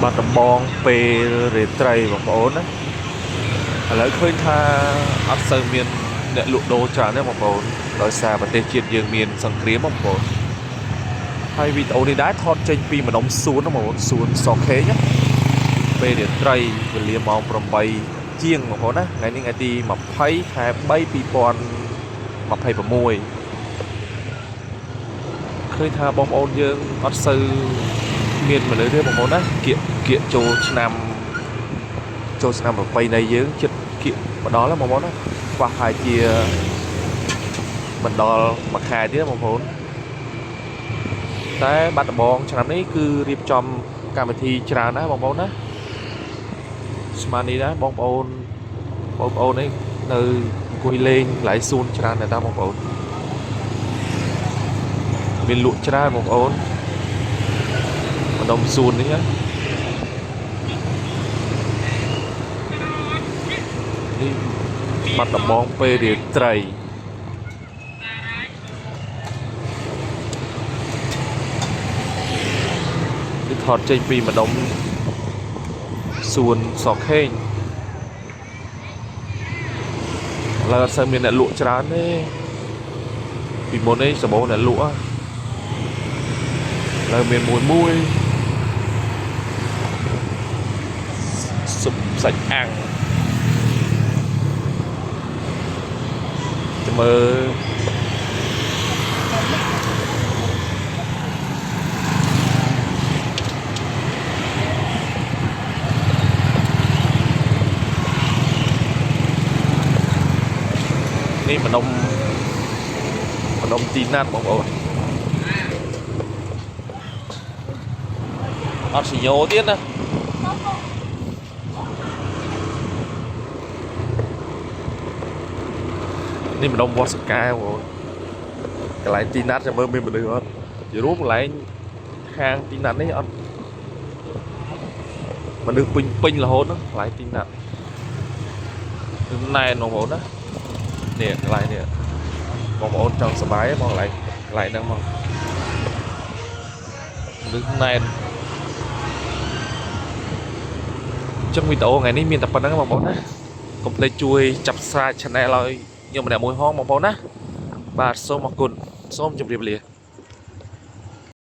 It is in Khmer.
បាត់ដំបងពេលរាត្រីបងប្អូនណាឥឡូវឃើញថាអត់សូវមានអ្នកលក់ដូរច្រើនទេបងប្អូនដោយសារប្រទេសជាតិយើងមានសង្គ្រាមបងប្អូនហើយវីដេអូនេះដែរថតចេញពីម្ដុំសួនបងប្អូនសួនសខេងណាពេលរាត្រីវេលាម៉ោង8ជាងបងប្អូនណាថ្ងៃនេះថ្ងៃទី20ខែ3 2026ឃើញថាបងប្អូនយើងអត់សូវមានមនុស្សទេបងប្អូនណាគៀកចូលឆ្នាំប្រពៃណីយើងចិត្តគៀកមកដល់ហើយបងប្អូនណាខ្វះហើយជាមិនដល់មួយខែទៀតបងប្អូនតែបាត់ដំបងឆ្នាំនេះគឺរៀបចំកម្មវិធីច្រើនណាស់បងប្អូនណាស្មាននេះណាបងប្អូននេះនៅអង្គុយលេងកន្លែងសួនច្រើនណាស់តាបងប្អូនមានលក់ច្រើនបងប្អូនម្ដុំសួននេះណានេះបាត់ដំបងពេលរាត្រីនេះថតចេញពីម្ដុំសួនសខេងឥឡូវអត់សូវមានអ្នកលក់ច្រើនទេពីមុននេះសម្បូរអ្នកលក់ឥឡូវមានមួយស៊ុបសាច់អាំងចាំមើលនេះម្ដុំទីណាត់បងប្អូនអត់សញ្ញោទៀតណានេះម្ដុំវត្តសកែបងប្អូនកន្លែងទីណាត់ចាំមើលមានមនុស្សអត់ជារួមកន្លែងខាងទីណាត់នេះអត់មនុស្សពេញរហូតហ្នឹងកន្លែងទីណាត់ណែនបងប្អូនណានេះកន្លែងនេះបងប្អូនចង់សប្បាយមកកន្លែងហ្នឹងមកមនុស្សណែនចឹងវីដេអូថ្ងៃនេះមានតែប៉ុណ្្នឹងបងប្អូនណាកុំភ្លេចជួយចាប់ស្រាយ channel ឲ្យខ្ញុំម្នាក់មួយហងបងប្អូនណាបាទសូមអរគុណសូមជម្រាបលា